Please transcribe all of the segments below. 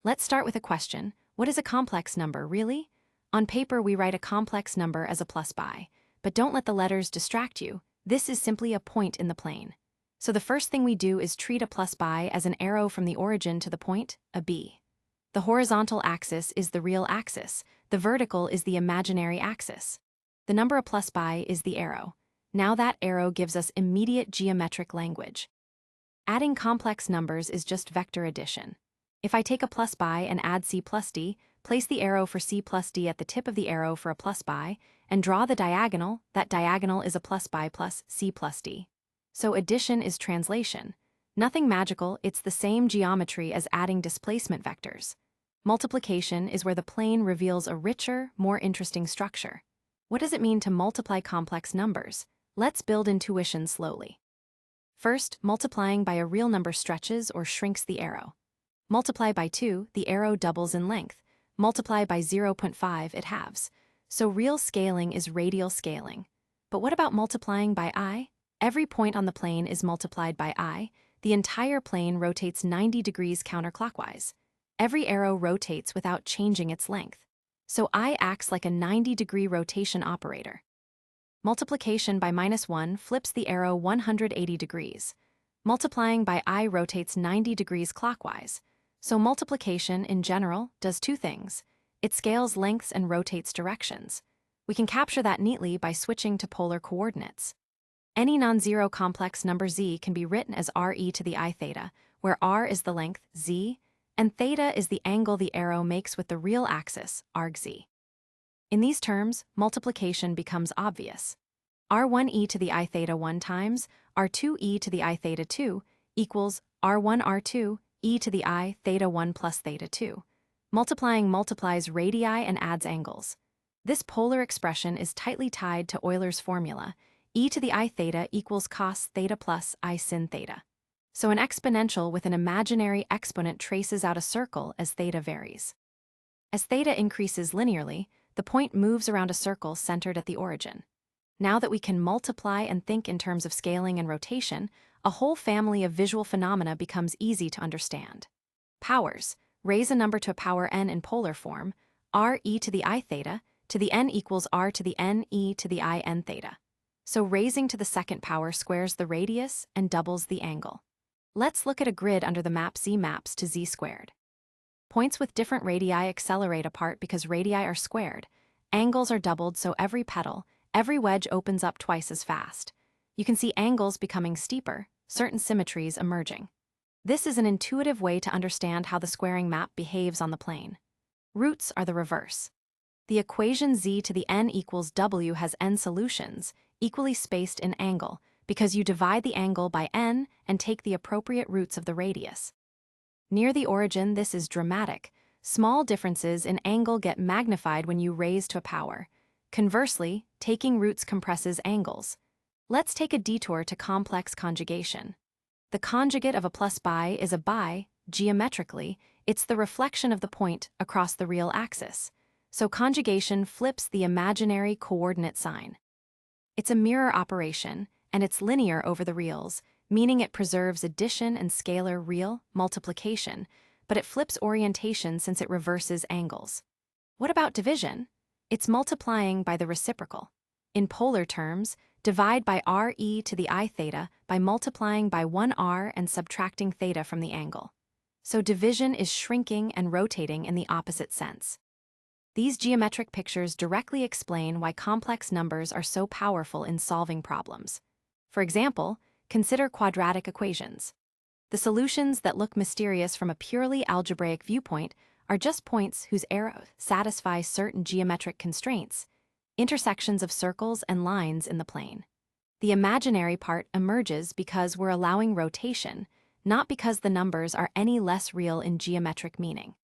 Let's start with a question. What is a complex number, really? On paper, we write a complex number as a plus by, but don't let the letters distract you. This is simply a point in the plane. So the first thing we do is treat a plus by as an arrow from the origin to the point, a b. The horizontal axis is the real axis. The vertical is the imaginary axis. The number a plus by is the arrow. Now that arrow gives us immediate geometric language. Adding complex numbers is just vector addition. If I take a plus by and add c plus d, place the arrow for c plus d at the tip of the arrow for a plus by, and draw the diagonal, that diagonal is a plus by plus c plus d. So addition is translation. Nothing magical, it's the same geometry as adding displacement vectors. Multiplication is where the plane reveals a richer, more interesting structure. What does it mean to multiply complex numbers? Let's build intuition slowly. First, multiplying by a real number stretches or shrinks the arrow. Multiply by 2, the arrow doubles in length. Multiply by 0.5, it halves. So real scaling is radial scaling. But what about multiplying by I? Every point on the plane is multiplied by I. The entire plane rotates 90 degrees counterclockwise. Every arrow rotates without changing its length. So I acts like a 90-degree rotation operator. Multiplication by -1 flips the arrow 180 degrees. Multiplying by I rotates 90 degrees clockwise. So multiplication, in general, does two things. It scales lengths and rotates directions. We can capture that neatly by switching to polar coordinates. Any non-zero complex number z can be written as re to the I theta, where r is the length, z, and theta is the angle the arrow makes with the real axis, argz. In these terms, multiplication becomes obvious. r1e to the I theta 1 times r2e to the I theta 2 equals r1 r2 e to the I theta 1 plus theta 2. Multiplying multiplies radii and adds angles. This polar expression is tightly tied to Euler's formula, e to the I theta equals cos theta plus I sin theta. So an exponential with an imaginary exponent traces out a circle as theta varies. As theta increases linearly, the point moves around a circle centered at the origin. Now that we can multiply and think in terms of scaling and rotation, a whole family of visual phenomena becomes easy to understand. Powers. Raise a number to a power n in polar form, r e to the I theta, to the n equals r to the n e to the I n theta. So raising to the second power squares the radius and doubles the angle. Let's look at a grid under the map z maps to z squared. Points with different radii accelerate apart because radii are squared. Angles are doubled, so every petal, every wedge opens up twice as fast. You can see angles becoming steeper, certain symmetries emerging. This is an intuitive way to understand how the squaring map behaves on the plane. Roots are the reverse. The equation z to the n equals w has n solutions, equally spaced in angle, because you divide the angle by n and take the appropriate roots of the radius. Near the origin, this is dramatic. Small differences in angle get magnified when you raise to a power. Conversely, taking roots compresses angles. Let's take a detour to complex conjugation. The conjugate of a plus by is a by. Geometrically, it's the reflection of the point across the real axis. So conjugation flips the imaginary coordinate sign. It's a mirror operation, and it's linear over the reals, meaning it preserves addition and scalar real multiplication, but it flips orientation since it reverses angles. What about division? It's multiplying by the reciprocal. In polar terms, divide by re to the I theta by multiplying by 1r and subtracting theta from the angle. So division is shrinking and rotating in the opposite sense. These geometric pictures directly explain why complex numbers are so powerful in solving problems. For example, consider quadratic equations. The solutions that look mysterious from a purely algebraic viewpoint are just points whose arrows satisfy certain geometric constraints, intersections of circles and lines in the plane. The imaginary part emerges because we're allowing rotation, not because the numbers are any less real in geometric meaning.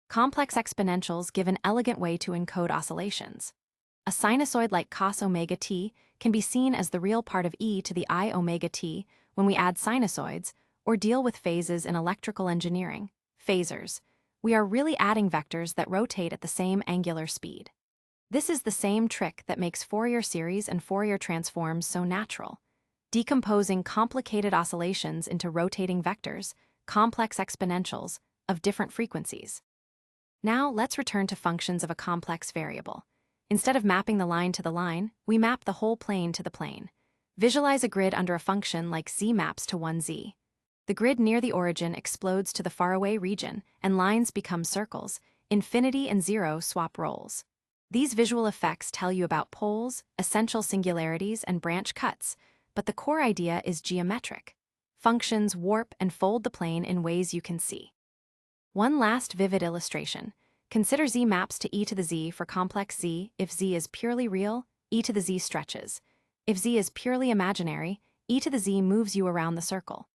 Complex exponentials give an elegant way to encode oscillations. A sinusoid like cos omega t can be seen as the real part of e to the I omega t when we add sinusoids or deal with phases in electrical engineering, phasors. We are really adding vectors that rotate at the same angular speed. This is the same trick that makes Fourier series and Fourier transforms so natural. Decomposing complicated oscillations into rotating vectors, complex exponentials, of different frequencies. Now, let's return to functions of a complex variable. Instead of mapping the line to the line, we map the whole plane to the plane. Visualize a grid under a function like z maps to 1z. The grid near the origin explodes to the faraway region, and lines become circles. Infinity and zero swap roles. These visual effects tell you about poles, essential singularities, and branch cuts, but the core idea is geometric. Functions warp and fold the plane in ways you can see. One last vivid illustration. Consider z maps to e to the z for complex z. If z is purely real, e to the z stretches. If z is purely imaginary, e to the z moves you around the circle.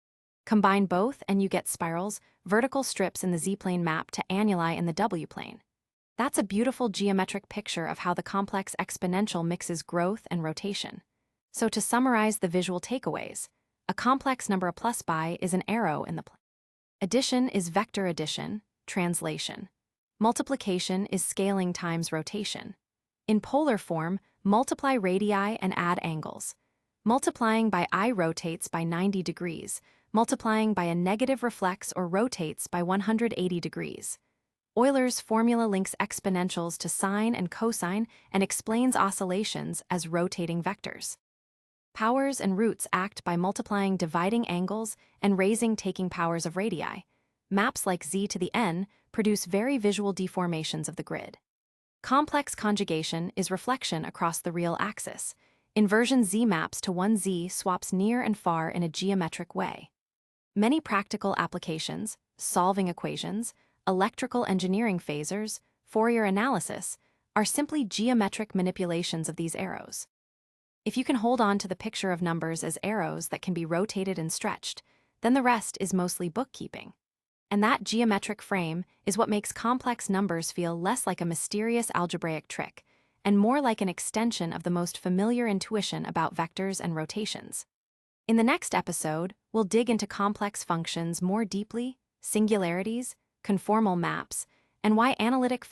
Combine both and you get spirals, vertical strips in the z-plane map to annuli in the w-plane. That's a beautiful geometric picture of how the complex exponential mixes growth and rotation. So to summarize the visual takeaways, a complex number plus by is an arrow in the plane. Addition is vector addition, translation. Multiplication is scaling times rotation. In polar form, multiply radii and add angles. Multiplying by I rotates by 90 degrees. Multiplying by a negative reflects or rotates by 180 degrees. Euler's formula links exponentials to sine and cosine and explains oscillations as rotating vectors. Powers and roots act by multiplying dividing angles and raising taking powers of radii. Maps like z to the n produce very visual deformations of the grid. Complex conjugation is reflection across the real axis. Inversion z maps to 1z swaps near and far in a geometric way. Many practical applications, solving equations, electrical engineering phasors, Fourier analysis, are simply geometric manipulations of these arrows. If you can hold on to the picture of numbers as arrows that can be rotated and stretched, then the rest is mostly bookkeeping. And that geometric frame is what makes complex numbers feel less like a mysterious algebraic trick and more like an extension of the most familiar intuition about vectors and rotations. In the next episode, we'll dig into complex functions more deeply, singularities, conformal maps, and why analytic functions